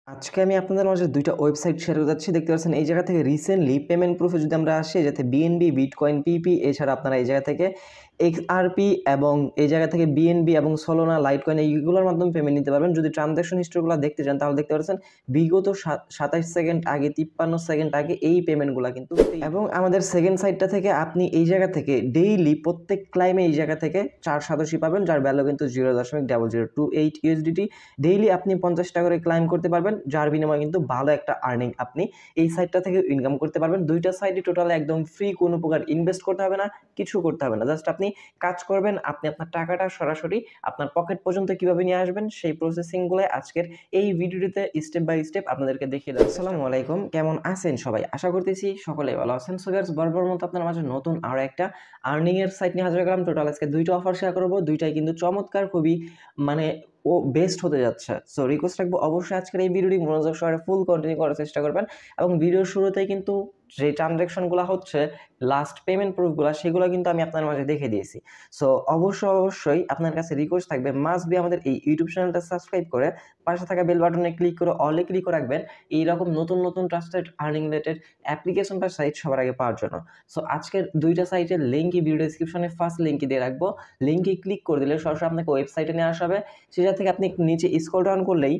আজকে আমি আপনাদের মাঝে ২ টা ওয়েবসাইট শেয়ার করতে যাচ্ছি। দেখতে পাচ্ছেন এই জায়গা থেকে রিসেন্টলি পেমেন্ট প্রুফে যদি আমরা আসি, যাতে বিএনবি, বিটকয়েন, পিপি এছাড়া আপনারা এই জায়গা থেকে এক্সআরপি এবং এই জায়গা থেকে বিএনবি এবং সোলোনা, লাইটকয়েন এইগুলোর মাধ্যমে পেমেন্ট নিতে পারবেন। যদি ট্রানজ্যাকশন হিস্ট্রিগুলো দেখতে চান তাহলে দেখতে পাচ্ছেন বিগত ২৭ সেকেন্ড আগে, ৫৩ সেকেন্ড আগে এই পেমেন্টগুলো কিন্তু। এবং আমাদের সেকেন্ড সাইটটা থেকে আপনি এই জায়গা থেকে ডেইলি প্রত্যেক ক্লাইমে এই জায়গা থেকে ৪ সদস্য পাবেন, যার ভ্যালু কিন্তু 0.0028 ইউএসডিটি। ডেইলি আপনি 50 টাকা করে ক্লাইম করতে পারবেন, যার বিনিময়ে কিন্তু ভালো একটা আর্নিং আপনি এই সাইটটা থেকে ইনকাম করতে পারবেন। দুইটা সাইটই টোটালি একদম ফ্রি, কোনো প্রকার ইনভেস্ট করতে হবে না, কিছু করতে হবে না। জাস্ট আপনি কাজ করবেন, আপনি আপনার টাকাটা সরাসরি আপনার পকেট পর্যন্ত কিভাবে নিয়ে আসবেন সেই প্রসেসিংগুলো আজকের এই ভিডিওটিতে স্টেপ বাই স্টেপ আপনাদেরকে দেখিয়ে দেব। আসসালামু আলাইকুম, কেমন আছেন সবাই? আশা করতেছি সকলে ভালো আছেন। সো গাইস, বরাবর মতো আপনার মাঝে নতুন আরো একটা আর্নিং এর সাইট নিয়ে হাজির হলাম। টোটাল আজকে দুইটা অফার শেয়ার করব, দুইটাই কিন্তু চমৎকার, খুবই মানে বেস্ট হতে যাচ্ছে। সো রিকোয়েস্ট রাখবো অবশ্যই আজকের এই ভিডিওটি মনোযোগ সহকারে ফুল কন্টিনিউ করার চেষ্টা করবেন এবং ভিডিওর শুরুতেই কিন্তু যে ট্রানজ্যাকশনগুলো হচ্ছে, লাস্ট পেমেন্ট প্রুফগুলো, সেগুলো কিন্তু আমি আপনার মাঝে দেখে দিয়েছি। সো অবশ্যই আপনার কাছে রিকোয়েস্ট থাকবে, মাস্ট বি আমাদের এই ইউটিউব চ্যানেলটা সাবস্ক্রাইব করে পাশে থাকা বেল বাটনে ক্লিক করে অলে ক্লিক করে রাখবেন, এইরকম নতুন ট্রাস্টেড আর্নিং রিলেটেড অ্যাপ্লিকেশন বা সাইট সবার আগে পাওয়ার জন্য। সো আজকের দুইটা সাইটের লিঙ্কই ভিডিও ডেসক্রিপশনে ফার্স্ট লিঙ্কই দিয়ে রাখবো। লিঙ্কে ক্লিক করে দিলে সরাসরি আপনাকে ওয়েবসাইটে নিয়ে আসা হবে। সেটা থেকে আপনি একটু নিচে স্ক্রল ডাউন করলেই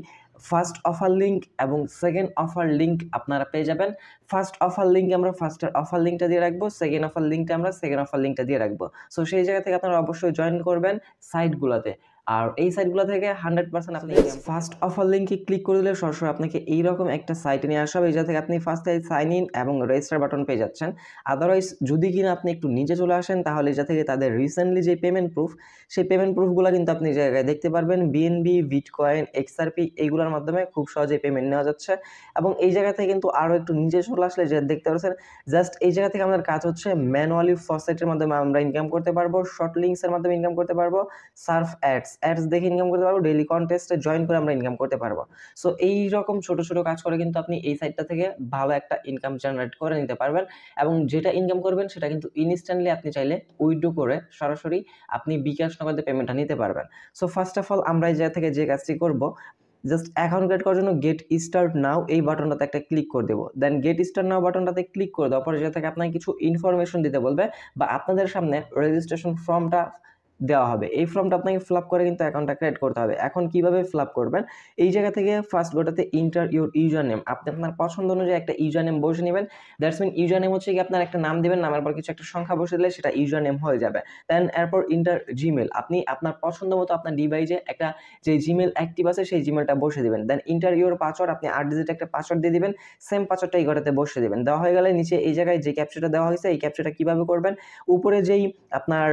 ফার্স্ট অফার লিঙ্ক এবং সেকেন্ড অফার লিঙ্ক আপনারা পেয়ে যাবেন। ফার্স্ট অফার লিঙ্ক আমরা ফার্স্টের অফার লিঙ্কটা দিয়ে রাখবো, সেকেন্ড অফার লিঙ্কটা আমরা সেকেন্ড অফার লিঙ্কটা দিয়ে রাখবো। সো সেই জায়গা থেকে আপনারা অবশ্যই জয়েন করবেন সাইটগুলোতে। আর এই সাইটগুলো থেকে 100% আপনি ফার্স্ট অফার লিঙ্কে ক্লিক করে দিলে সরাসরি আপনাকে এইরকম একটা সাইটে নিয়ে আসা হবে। এই জায়গা থেকে আপনি ফার্স্টে সাইন ইন এবং রেজিস্টার বাটন পেয়ে যাচ্ছেন। আদারওয়াইজ যদি কিনা আপনি একটু নিচে চলে আসেন, তাহলে এই জায়গা থেকে তাদের রিসেন্টলি যে পেমেন্ট প্রুফ, সেই পেমেন্ট প্রুফগুলো কিন্তু আপনি জায়গায় দেখতে পারবেন। বিএনবি, বিটকয়েন, এক্সআরপি এইগুলোর মাধ্যমে খুব সহজেই পেমেন্ট নেওয়া যাচ্ছে। এবং এই জায়গা থেকে কিন্তু আরও একটু নিচে চলে আসলে যে দেখতে পাচ্ছেন, জাস্ট এই জায়গা থেকে আমাদের কাজ হচ্ছে ম্যানুয়ালি ফসেটের মাধ্যমে আমরা ইনকাম করতে পারবো, শর্ট লিঙ্কসের মাধ্যমে ইনকাম করতে পারবো, সার্ফ অ্যাডস দেখে ইনকাম করতে পারবো, ডেইলি কন্টেস্টে জয়েন করে আমরা ইনকাম করতে পারবো। সো এই রকম ছোট কাজ করে কিন্তু আপনি এই সাইটটা থেকে ভালো একটা ইনকাম জেনারেট করে নিতে পারবেন। এবং যেটা ইনকাম করবেন সেটা কিন্তু ইনস্ট্যান্টলি আপনি চাইলে উইথড্র করে সরাসরি আপনি বিকাশ নগদে পেমেন্টটা নিতে পারবেন। সো ফার্স্ট অফ অল আমরা এই জায়গা থেকে যে কাজটি করব, জাস্ট অ্যাকাউন্ট ক্রিয়েট করার জন্য গেট স্টার্ট নাও এই বাটনটাতে একটা ক্লিক করে দেবো। দেন গেট স্টার্ট নাও বাটনটাতে ক্লিক করে দেওয়ার পরে যেটা থেকে আপনাকে কিছু ইনফরমেশন দিতে বলবে, বা আপনাদের সামনে রেজিস্ট্রেশন ফর্মটা দেওয়া হবে। এই ফর্মটা আপনাকে ফিল আপ করে কিন্তু অ্যাকাউন্টটা ক্রিয়েট করতে হবে। এখন কিভাবে ফিল আপ করবেন, এই জায়গা থেকে ফার্স্ট গোটাতে ইন্টার ইউর ইউজার নেম, আপনি আপনার পছন্দ অনুযায়ী একটা ইউজার নেম বসে নেবেন। দ্যাটস মিন ইউজার নেম হচ্ছে কি আপনার একটা নাম দিবেন, নামের পর কিছু একটা সংখ্যা বসে দিলে সেটা ইউজার নেম হয়ে যাবে। দেন এরপর ইন্টার জিমেল, আপনি আপনার পছন্দ মতো আপনার ডিভাইসে একটা যে জিমেল অ্যাক্টিভ আছে সেই জিমেলটা বসে দিবেন। দেন ইন্টার ইউর পাসওয়ার্ড, আপনি 8 ডিজিট একটা পাসওয়ার্ড দিয়ে দিবেন, সেম পাসওয়ার্ডটা এই ঘটাতে বসে দিবেন। দেওয়া হয়ে গেলে নিচে এই জায়গায় যে ক্যাপচাটা দেওয়া হয়েছে, এই ক্যাপচাটা কিভাবে করবেন, উপরে যেই আপনার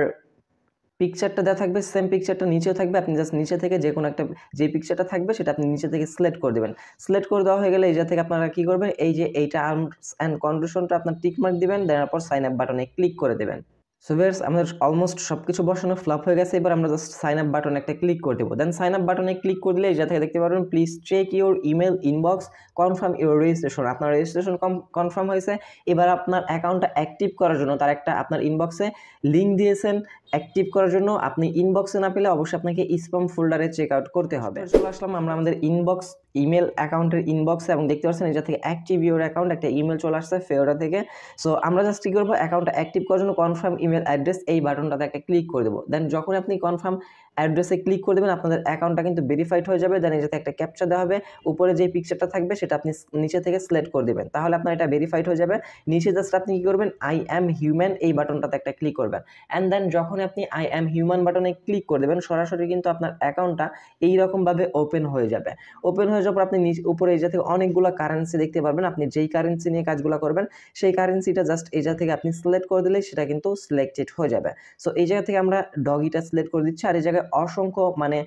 পিকচারটা দেওয়া থাকবে সেম পিকচারটা নিচেও থাকবে, আপনি জাস্ট নিচে থেকে যে কোনো একটা যে পিকচারটা থাকবে সেটা আপনি নিচে থেকে সিলেক্ট করে দেবেন। সিলেক্ট করে দেওয়া হয়ে গেলে এই জায়গা থেকে আপনারা কী করবেন, এই যে এইটা টার্মস অ্যান্ড কন্ডিশনটা আপনার টিক মার্ক দিবেন, দেওয়ার পর সাইন আপ বাটনে ক্লিক করে দেবেন। সো ভিউয়ার্স, আমাদের অলমোস্ট সব কিছু বসানো ফ্লপ হয়ে গেছে। এবার আমরা জাস্ট সাইন আপ বাটনে একটা ক্লিক করে দেবো। দেন সাইন আপ বাটনে ক্লিক করে দিলে এই জায়গা থেকে দেখতে পারবেন, please check your email inbox, confirm your registration. আপনার রেজিস্ট্রেশন কনফার্ম হয়েছে। এবার আপনার অ্যাকাউন্টটা অ্যাক্টিভ করার জন্য তার একটা আপনার ইনবক্সে লিঙ্ক দিয়েছেন অ্যাক্টিভ করার জন্য। আপনি ইনবক্সে না পেলে অবশ্যই আপনাকে স্প্যাম ফোল্ডারে চেক আউট করতে হবে। চলে আসলাম আমরা আমাদের ইনবক্স, ইমেল অ্যাকাউন্টের ইনবক্সে, এবং দেখতে পাচ্ছেন এই জায়গা থেকে অ্যাক্টিভ ইউর অ্যাকাউন্ট একটা ইমেল চলে আসছে ফেওরা থেকে। সো আমরা জাস্ট কী করবো, অ্যাকাউন্টটা অ্যাক্টিভ করার জন্য কনফার্ম ইমেল অ্যাড্রেস এই বাটনটাতে একটা ক্লিক করে দেবো। দেন যখন আপনি কনফার্ম অ্যাড্রেসে ক্লিক করে দেবেন, আপনাদের অ্যাকাউন্টটা কিন্তু ভেরিফাইড হয়ে যাবে। দেন এই যাতে একটা ক্যাপচা দেওয়া হবে, উপরে যে পিকচারটা থাকবে সেটা আপনি নিচে থেকে সিলেক্ট করে দেবেন, তাহলে আপনার এটা ভেরিফাইড হয়ে যাবে। নিচে জাস্ট আপনি কী করবেন, আই অ্যাম হিউম্যান এই বাটনটাতে একটা ক্লিক করবেন। অ্যান্ড দেন যখন আপনি আই অ্যাম হিউম্যান বাটনে ক্লিক করে দেবেন, সরাসরি কিন্তু আপনার অ্যাকাউন্টটা এইরকমভাবে ওপেন হয়ে যাবে। ওপেন হয়ে যাওয়ার পর আপনি উপরে এই জায়গা থেকে অনেকগুলো কারেন্সি দেখতে পারবেন। আপনি যেই কারেন্সি নিয়ে কাজগুলো করবেন সেই কারেন্সিটা জাস্ট এই জায়গা থেকে আপনি সিলেক্ট করে দিলে সেটা কিন্তু সিলেক্টেড হয়ে যাবে। সো এই জায়গা থেকে আমরা ডগিটা সিলেক্ট করে দিচ্ছি। আর এই জায়গায় অসংখ্য মানে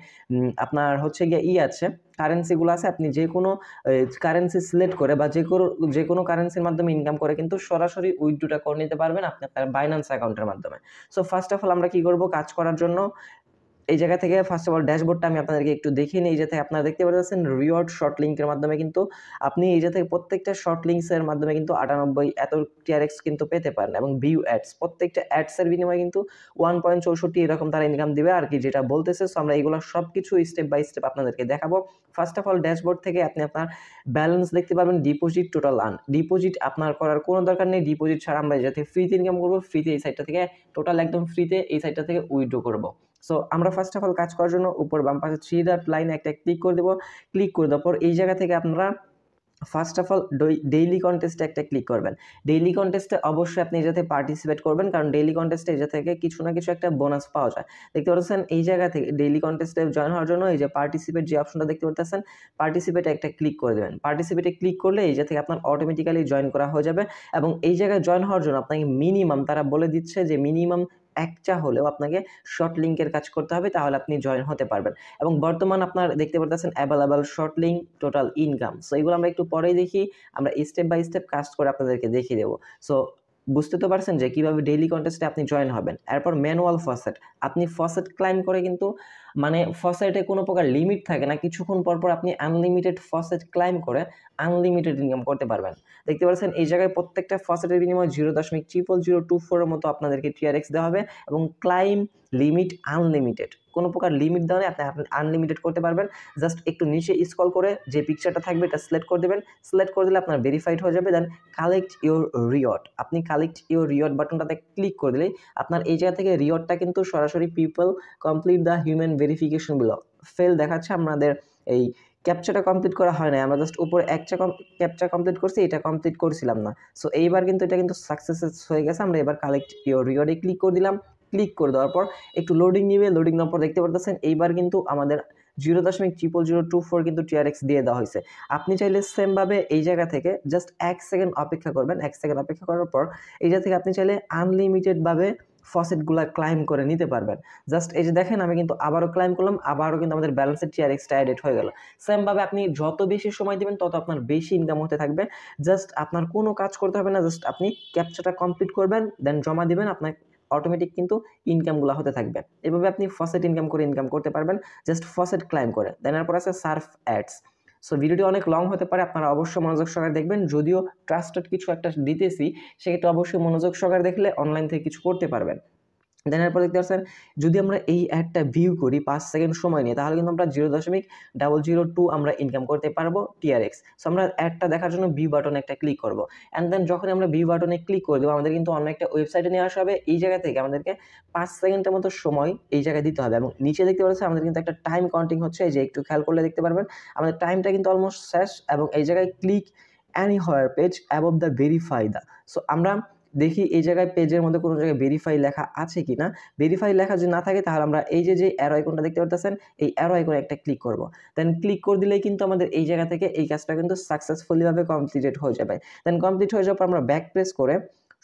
আপনার হচ্ছে গিয়ে আছে কারেন্সিগুলো আছে, আপনি যে কোনো কারেন্সি সিলেক্ট করে বা যে কোনো কারেন্সির মাধ্যমে ইনকাম করে কিন্তু সরাসরি উইথড্রটা করে নিতে পারবেন আপনি আপনার বাইন্যান্স অ্যাকাউন্টের মাধ্যমে। সো ফার্স্ট অফ অল আমরা কী করবো, কাজ করার জন্য এই জায়গা থেকে ফার্স্ট অফ অল ড্যাশবোর্ডটা আমি আপনাদেরকে একটু দেখিয়ে নিই। এই জায়গায় আপনারা দেখতে পাচ্ছেন রিওয়ার্ড শর্ট লিঙ্কের মাধ্যমে কিন্তু আপনি এই জায়গা থেকে প্রত্যেকটা শর্ট লিঙ্কসের মাধ্যমে কিন্তু 98 এত টিআরএক্স কিন্তু পেতে পারেন, এবং ভিউ অ্যাডস প্রত্যেকটা অ্যাডসের বিনিময়ে কিন্তু 1.64 এরকম তারা ইনকাম দিবে আর কি, যেটা বলতেছে। সো আমরা এগুলো সব কিছু স্টেপ বাই স্টেপ আপনাদেরকে দেখাবো। ফার্স্ট অফ অল ড্যাশবোর্ড থেকে আপনি আপনার ব্যালেন্স দেখতে পাবেন, ডিপোজিট, টোটাল আর্ন। ডিপোজিট আপনার করার কোনো দরকার নেই, ডিপোজিট ছাড়া আমরা এই জায়গা থেকে ফ্রিতে ইনকাম করবো, ফ্রিতে এই সাইটটা থেকে টোটাল একদম ফ্রিতে এই সাইটটা থেকে উইথড্র করবো। সো আমরা ফার্স্ট অফ অল কাজ করার জন্য উপর বাম পাশে 3 ডট লাইনে একটা ক্লিক করে দেবো। ক্লিক করে দেওয়ার পর এই জায়গা থেকে আপনারা ফার্স্ট অফ অল ডেইলি কন্টেস্টে একটা ক্লিক করবেন। ডেইলি কন্টেস্টে অবশ্যই আপনি যাতে পার্টিসিপেট করবেন, কারণ ডেইলি কন্টেস্টে এই থেকে কিছু না কিছু একটা বোনাস পাওয়া যায়। দেখতে পাচ্ছেন এই জায়গা থেকে ডেইলি কন্টেস্টে জয়েন হওয়ার জন্য এই যে পার্টিসিপেট যে অপশনটা দেখতে পাচ্ছেন, পার্টিসিপেটে একটা ক্লিক করে দেবেন। পার্টিসিপেটে ক্লিক করলে এই থেকে আপনার অটোমেটিক্যালি জয়েন করা হয়ে যাবে, এবং এই জায়গায় জয়েন হওয়ার জন্য আপনাকে মিনিমাম তারা বলে দিচ্ছে যে মিনিমাম একটা হলেও আপনাকে শর্ট লিঙ্কের কাজ করতে হবে, তাহলে আপনি জয়েন হতে পারবেন। এবং বর্তমান আপনার দেখতে পাচ্ছেন available short link, total income. So এগুলো আমরা একটু পরেই দেখি, আমরা স্টেপ বাই স্টেপ কাজ করে আপনাদেরকে দেখিয়ে দেবো। সো বুঝতে তো পারছেন যে কীভাবে ডেইলি কন্টেস্টে আপনি জয়েন হবেন। এরপর ম্যানুয়াল ফসেট, আপনি ফসেট ক্লাইম করে কিন্তু মানে ফসেটে কোনো প্রকার লিমিট থাকে না, কিছুক্ষণ পরপর আপনি আনলিমিটেড ফসেট ক্লাইম করে আনলিমিটেড ইনকাম করতে পারবেন। দেখতে পাচ্ছেন এই জায়গায় প্রত্যেকটা ফসেটের বিনিময়ে 0.0024 মতো আপনাদেরকে টিআরএক্স দেওয়া হবে, এবং ক্লাইম লিমিট আনলিমিটেড, কোনো প্রকার লিমিট দেওয়া নেই, আপনি আনলিমিটেড করতে পারবেন। জাস্ট একটু নিচে স্ক্রল করে যে পিকচারটা থাকবে এটা সিলেক্ট করে দেবেন। সিলেক্ট করে দিলে আপনার ভেরিফাইড হয়ে যাবে। দেন কালেক্ট ইউর রিওয়ার্ড, আপনি কালেক্ট ইউর রিওয়ার্ড বাটনটাতে ক্লিক করে দিলেই আপনার এই জায়গা থেকে রিওয়ার্ডটা কিন্তু সরাসরি people complete the human verification below fail দেখাচ্ছে। আমাদের এই ক্যাপচাটা কমপ্লিট করা হয় না, আমরা জাস্ট উপরে একটা ক্যাপচা কমপ্লিট করছি, এটা কমপ্লিট করছিলাম না। সো এইবার কিন্তু এটা কিন্তু সাকসেস হয়ে গেছে। আমরা এবার কালেক্ট ইউর রিওয়ার্ডে ক্লিক করে দিলাম। ক্লিক করে দেওয়ার পর একটু লোডিং নিবে, লোডিং নেওয়ার পর দেখতে পাচ্ছেন এইবার কিন্তু আমাদের 0.0024 কিন্তু টিআরএক্স দিয়ে দেওয়া হয়েছে। আপনি চাইলে সেমভাবে এই জায়গা থেকে জাস্ট 1 সেকেন্ড অপেক্ষা করবেন। 1 সেকেন্ড অপেক্ষা করার পর এই জায়গা থেকে আপনি চাইলে আনলিমিটেডভাবে ফসেটগুলো ক্লাইম করে নিতে পারবেন। জাস্ট এই যে দেখেন আমি কিন্তু আবারও ক্লাইম করলাম, আবারও কিন্তু আমাদের ব্যালেন্সের টিআরএক্সটা অ্যাডেড হয়ে গেল। সেমভাবে আপনি যত বেশি সময় দেবেন তত আপনার বেশি ইনকাম হতে থাকবে। জাস্ট আপনার কোনো কাজ করতে হবে না, জাস্ট আপনি ক্যাপচাটা কমপ্লিট করবেন, দেন জমা দিবেন, আপনার অটোমেটিক কিন্তু ইনকামগুলো হতে থাকবে। এভাবে আপনি ফসেট ইনকাম করতে পারবেন জাস্ট ফসেট ক্লাইম করে। দেন এরপর আছে সার্ফ অ্যাডস। সো ভিডিওটি অনেক লং হতে পারে, আপনারা অবশ্যই মনোযোগ সহকারে দেখবেন। যদিও ট্রাস্টেড কিছু একটা দিতেছি, সেক্ষেত্রে অবশ্যই মনোযোগ সহকারে দেখলে অনলাইন থেকে কিছু করতে পারবেন। দেন এরপর দেখতে পাচ্ছেন যদি আমরা এই অ্যাডটা ভিউ করি 5 সেকেন্ড সময় নিয়ে, তাহলে কিন্তু আমরা 0.002 আমরা ইনকাম করতে পারবো টিআরএক্স। সো আমরা অ্যাডটা দেখার জন্য ভিউ বাটনে একটা ক্লিক করবো, অ্যান্ড দেন যখন আমরা ভিউ বাটনে ক্লিক করে দেবো আমাদের কিন্তু অন্য একটা ওয়েবসাইটে নিয়ে আসা হবে। এই জায়গা থেকে আমাদেরকে 5 সেকেন্ডের মতো সময় এই জায়গায় দিতে হবে, এবং নিচে দেখতে পাচ্ছেন আমাদের কিন্তু একটা টাইম কাউন্টিং হচ্ছে। এই যে একটু খেয়াল করলে দেখতে পারবেন আমাদের টাইমটা কিন্তু অলমোস্ট শেষ, এবং এই জায়গায় click anywhere page above the verify the. So আমরা দেখি এই জায়গায় পেজের মধ্যে কোনো জায়গায় ভেরিফাই লেখা আছে কি না। ভেরিফাই লেখা যদি না থাকে তাহলে আমরা এই যে অ্যারো আইকনটা দেখতে পাচ্ছেন, এই অ্যারো আইকনে একটা ক্লিক করব। দেন ক্লিক করে দিলেই কিন্তু আমাদের এই জায়গা থেকে এই কাজটা কিন্তু সাকসেসফুলিভাবে কমপ্লিটেড হয়ে যাবে। দেন কমপ্লিট হয়ে যাওয়ার পর আমরা ব্যাক প্রেস করে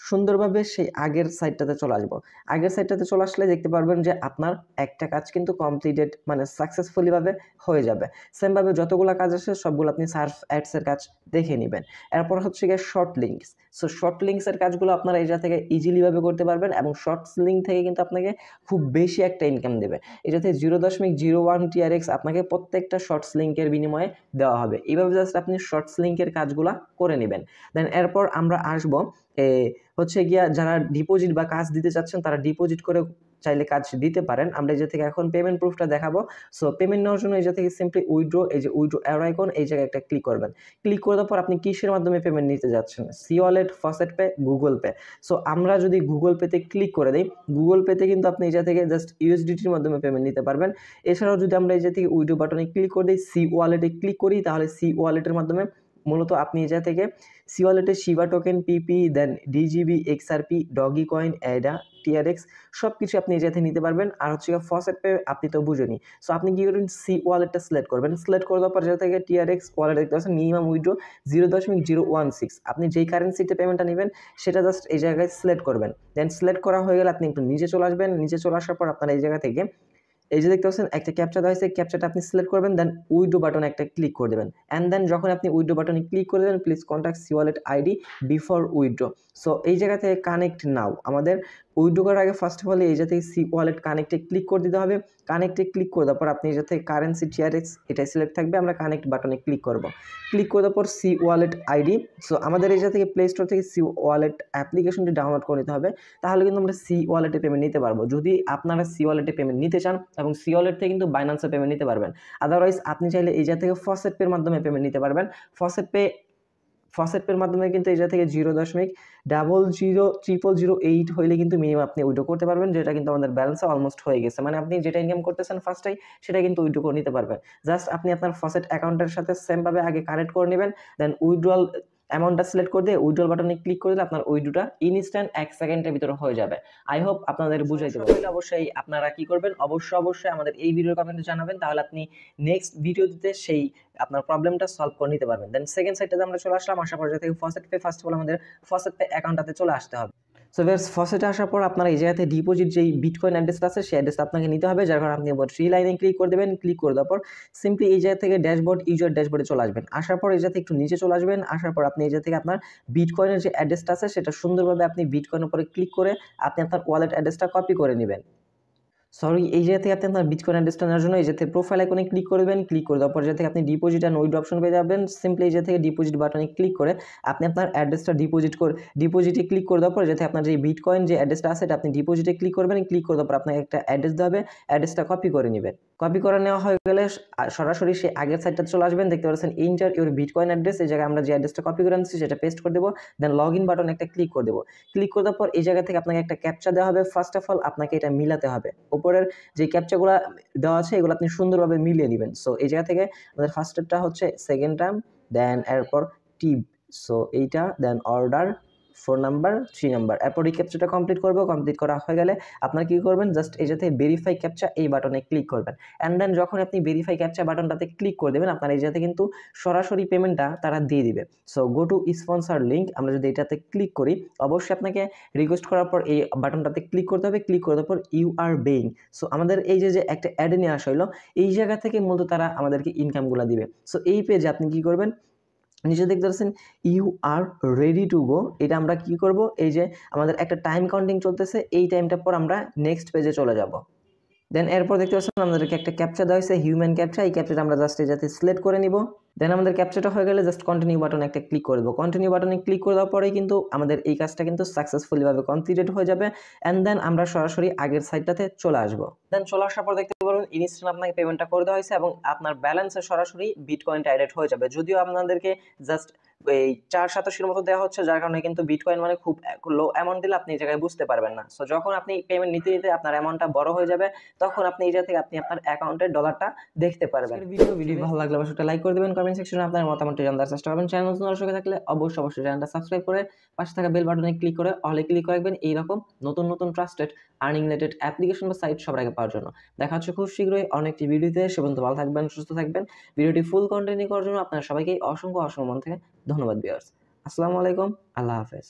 সুন্দরভাবে সেই আগের সাইডটাতে চলে আসবো। আগের সাইডটাতে চলে আসলে দেখতে পারবেন যে আপনার একটা কাজ কিন্তু কমপ্লিটেড মানে সাকসেসফুলিভাবে হয়ে যাবে। সেমভাবে যতগুলো কাজ আছে সবগুলো আপনি সার্ফ অ্যাডসের কাজ দেখে নেবেন। এরপর হচ্ছে গিয়ে শর্ট লিঙ্কস। সো শর্ট লিঙ্কসের কাজগুলো আপনারা এই জায়গা থেকে ইজিলিভাবে করতে পারবেন, এবং শর্টস লিঙ্ক থেকে কিন্তু আপনাকে খুব বেশি একটা ইনকাম দেবে। এটা থেকে 0.01 টিআরএক্স আপনাকে প্রত্যেকটা শর্টস লিঙ্কের বিনিময়ে দেওয়া হবে। এইভাবে জাস্ট আপনি শর্টস লিঙ্কের কাজগুলো করে নেবেন। দেন এরপর আমরা আসবো হচ্ছে গিয়া যারা ডিপোজিট বা কাজ দিতে চাচ্ছেন তারা ডিপোজিট করে চাইলে কাজ দিতে পারেন। আমরা এই থেকে এখন পেমেন্ট প্রুফটা দেখাবো। সো পেমেন্ট নেওয়ার জন্য এই থেকে সিম্পলি উইথড্র, এই যে উইথড্র অ্যারো আইকন, এই জায়গায় একটা ক্লিক করবেন। ক্লিক করে দেওয়ার পর আপনি কিসের মাধ্যমে পেমেন্ট নিতে যাচ্ছেন, C wallet, Faucet Pay, Google Pay. So আমরা যদি গুগল পেতে ক্লিক করে দিই, গুগল পেতে কিন্তু আপনি এই থেকে জাস্ট ইউএসডিটির মাধ্যমে পেমেন্ট নিতে পারবেন। এছাড়াও যদি আমরা এই থেকে উইথড্র বাটনে ক্লিক করে দিই, সি ওয়ালেটে ক্লিক করি, তাহলে সি ওয়ালেটের মাধ্যমে মূলত আপনি এই থেকে সি ওয়ালেটে Shiba token, Pepe, then DGB, XRP, Dogecoin, ADA, TRX সব কিছু আপনি এই জায়গা থেকে নিতে পারবেন। আর হচ্ছে ফসেট পে আপনি তো বুঝেনি। সো আপনি কি করবেন, সি ওয়ালেটটা সিলেক্ট করবেন। সিলেক্ট করে দেওয়ার পর যেটা থেকে টিআরএক্স ওয়ালেট দেখতে পাচ্ছেন মিনিমাম উইথড্র 0.016। আপনি যেই কারেন্সিতে পেমেন্টটা নেবেন সেটা জাস্ট এই জায়গায় সিলেক্ট করবেন। দেন সিলেক্ট করা হয়ে গেলে আপনি একটু নিচে চলে আসবেন। নিচে চলে আসার পর আপনারা এই জায়গা থেকে এই যে দেখতে পাচ্ছেন একটা ক্যাপচা দেওয়া হয়েছে, ক্যাপচাটা আপনি সিলেক্ট করবেন, দেন উইথড্র বাটনে একটা ক্লিক করে দেবেন। অ্যান্ড দেন যখন আপনি উইথড্র বাটনে ক্লিক করে দেবেন, please contact C wallet ID before withdraw. So এই জায়গা থেকে কানেক্ট নাও, আমাদের উইথড্র করার আগে ফার্স্ট অফ অল এই জায়গা থেকে সি ওয়ালেট কানেক্টে ক্লিক করে দিতে হবে। কানেক্টে ক্লিক করে দেওয়ার পর আপনি এই জায়গা থেকে কারেন্সি টিআরএক্স এটাই সিলেক্ট থাকবে, আমরা কানেক্ট বাটনে ক্লিক করব। ক্লিক করে দেওয়ার পর সি ওয়ালেট আইডি, সো আমাদের এই জায়গা থেকে প্লে স্টোর থেকে সি ওয়ালেট অ্যাপ্লিকেশনটি ডাউনলোড করে নিতে হবে, তাহলে কিন্তু আমরা সি ওয়ালেটে পেমেন্ট নিতে পারবো। যদি আপনারা সি ওয়ালেটে পেমেন্ট নিতে চান এবং সি ওয়ালেট থেকে কিন্তু বাইন্যান্সে পেমেন্ট নিতে পারবেন। আদারওয়াইজ আপনি চাইলে এই জায়গা থেকে ফসেট পের মাধ্যমে পেমেন্ট নিতে পারবেন। ফসেট পের মাধ্যমে কিন্তু এই জায়গা থেকে 0.000008 হইলে কিন্তু মিনিমাম আপনি উইথড্র করতে পারবেন, যেটা কিন্তু আমাদের ব্যালেন্সে অলমোস্ট হয়ে গেছে। মানে আপনি যেটা ইনকাম করতেছেন ফার্স্টেই সেটা কিন্তু উইথড্র করে নিতে পারবেন। জাস্ট আপনি আপনার ফসেট অ্যাকাউন্টের সাথে সেমভাবে আগে কানেক্ট করে নেবেন, দেন উইথড্রয়াল অ্যামাউন্টটা সিলেক্ট করে দিয়ে উইথড্রল বাটনে ক্লিক করে দিলে আপনার উইথড্রটা ইনস্ট্যান্ট 1 সেকেন্ডের ভিতরে হয়ে যাবে। আই হোপ আপনাদের বুঝাইতে পারলাম। অবশ্যই আপনারা কি করবেন, অবশ্যই আমাদের এই ভিডিওর কমেন্টে জানাবেন, তাহলে আপনি নেক্সট ভিডিওতে সেই আপনার প্রবলেমটা সলভ করে নিতে পারবেন। দেন সেকেন্ড সাইডটাতে আমরা চলে আসলাম, আসার পর থেকে faucet pay first of all আমাদের ফসেট পে অ্যাকাউন্টটাতে চলে আসতে হবে। সো ভিউয়ার্স, ফসেটে আসার পর আপনারা এই জায়গাতে ডিপোজিট যেই বিটকয়েন অ্যাড্রেসটা আছে সেই অ্যাড্রেসটা আপনাকে নিতে হবে, যার কারণে আপনি আবার 3 লাইনে ক্লিক করে দেবেন। ক্লিক করে দেওয়ার পর সিম্পলি এই জায়গা থেকে ড্যাশবোর্ড ইউজার ড্যাশবোর্ডে চলে আসবেন। আসার পর এই জায়গা থেকে একটু নিচে চলে আসবেন। আসার পর আপনি এই জায়গা থেকে আপনার বিটকয়েনের যে অ্যাড্রেসটা আছে সেটা সুন্দরভাবে আপনি বিটকয়েনের উপরে ক্লিক করে আপনি আপনার ওয়ালেট অ্যাড্রেসটা কপি করে নেবেন। এই জায়গা থেকে আপনি আপনার বিটকয়েন অ্যাড্রেসটা নেওয়ার জন্য এই জায়গা থেকে প্রোফাইল আইকনে ক্লিক করবেন। ক্লিক করে দেওয়ার পর জায়গা থেকে আপনি ডিপোজিট অ্যান্ড উইথড্র অপশন পেয়ে যাবেন। সিম্পলি এই জায়গা থেকে ডিপোজিট বাটনে ক্লিক করে আপনি আপনার অ্যাড্রেসটা ডিপোজিটে ক্লিক করে দেওয়ার পর যাতে আপনার যে বিটকয়েন যে অ্যাড্রেসটা আছে এটা আপনি ডিপোজিটে ক্লিক করবেন। ক্লিক করে দেওয়ার পর আপনাকে একটা অ্যাড্রেস দেওয়া হবে, অ্যাড্রেসটা কপি করে নেবেন। কপি করে নেওয়া হয়ে গেলে সরাসরি সেই আগের সাইডটা চলে আসবেন। দেখতে পাচ্ছেন ইন্টার ইউর বিটকয়েন অ্যাড্রেস, এই জায়গায় আমরা যে অ্যাড্রেসটা কপি করে আনছি সেটা পেস্ট করে দেবো। দেন লগ ইন বাটনে একটা ক্লিক করে দেবো। ক্লিক করে দেওয়ার পর এই জায়গা থেকে আপনাকে একটা ক্যাপচা দেওয়া হবে। ফার্স্ট অফ অল আপনাকে এটা মিলাতে হবে, উপরের যে ক্যাপচাগুলো দেওয়া আছে এগুলো আপনি সুন্দরভাবে মিলিয়ে নেবেন। সো এই জায়গা থেকে আমাদের ফার্স্ট স্টেপটা হচ্ছে সেকেন্ড টার্ম, দেন এরপর টিপ, সো এইটা, দেন অর্ডার 4 নাম্বার 3 নাম্বার, এরপর এই ক্যাপচাটা কমপ্লিট করবো। কমপ্লিট করা হয়ে গেলে আপনারা কি করবেন, জাস্ট এই জায়গাতে ভেরিফাই ক্যাপচা এই বাটনে ক্লিক করবেন। অ্যান্ড দেন যখন আপনি ভেরিফাই ক্যাপচা বাটনটাতে ক্লিক করে দেবেন আপনার এই জায়গাতে কিন্তু সরাসরি পেমেন্টটা তারা দিয়ে দিবে। So go to sponsor link, আমরা যদি এটাতে ক্লিক করি অবশ্যই আপনাকে রিকোয়েস্ট করার পর এই বাটনটাতে ক্লিক করতে হবে। ক্লিক করে দেওয়ার পর ইউ আর বেইং, সো আমাদের এই যে একটা অ্যাড নিয়ে আসা হলো এই জায়গা থেকে মূলত তারা আমাদেরকে ইনকামগুলো দিবে। সো এই পেজে আপনি কি করবেন, নিচে দেখতে পাচ্ছেন you are ready to go, এটা আমরা কি করব, এই যে আমাদের একটা টাইম কাউন্টিং চলতেছে, এই টাইমটার পর আমরা নেক্সট পেজে চলে যাব। দেন এরপর দেখতে পাচ্ছেন আমাদেরকে একটা ক্যাপচা দেওয়া হয়েছে, হিউম্যান ক্যাপচা। এই ক্যাপচাটা আমরা জাস্ট এই যাতে সিলেক্ট করে নিব। দেন আমাদের ক্যাপচাটা হয়ে গেলে জাস্ট কন্টিনিউ বাটনে একটা ক্লিক করে দেবো। কন্টিনিউ বাটনে ক্লিক করে দেওয়ার পরেই কিন্তু আমাদের এই কাজটা কিন্তু সাকসেসফুলিভাবে কমপ্লিটেড হয়ে যাবে। অ্যান্ড দেন আমরা সরাসরি আগের সাইডটাতে চলে আসবো। দেন চলে আসার পর দেখতে পারবেন ইনস্ট্যান্ট আপনাকে পেমেন্টটা করে দেওয়া হয়েছে এবং আপনার ব্যালেন্সে সরাসরি বিটকয়েনটা অ্যাডেড হয়ে যাবে। যদিও আপনাদেরকে জাস্ট এই 487 মতো দেওয়া হচ্ছে, যার কারণে কিন্তু বিটকয়েন মানে খুব লো অ্যামাউন্ট দিলে আপনি এই জায়গায় বুঝতে পারবেন না। সো যখন আপনি পেমেন্ট নিতে নিতে আপনার অ্যামাউন্টটা বড় হয়ে যাবে তখন আপনি এই জায়গা থেকে আপনি আপনার অ্যাকাউন্টের ডলারটা দেখতে পারবেন। ভিডিও ভালো লাগলে অবশ্যই লাইক করে দেবেন, কমেন্ট সেকশনে আপনার মতামতটি জানার চেষ্টা করবেন। চ্যানেল নতুন দর্শক থাকলে অবশ্যই চ্যানেলটা সাবস্ক্রাইব করে পাশে থাকা বেল বাটনে ক্লিক করে অলে ক্লিক করে রাখবেন এইরকম নতুন ট্রাস্টেড আর্নিং রিলেটেড অ্যাপ্লিকেশন বা সাইট সবার আগে পাওয়ার জন্য। দেখা হচ্ছে খুব শীঘ্রই অনেকটি ভিডিওতে। সে পর্যন্ত ভালো থাকবেন, সুস্থ থাকবেন। ভিডিওটি ফুল কন্টিনিউ করার জন্য আপনার সবাইকে অসংখ্য মন থেকে ধন্যবাদ ভিউয়ার্স। আসসালামু আলাইকুম, আল্লাহ হাফেজ।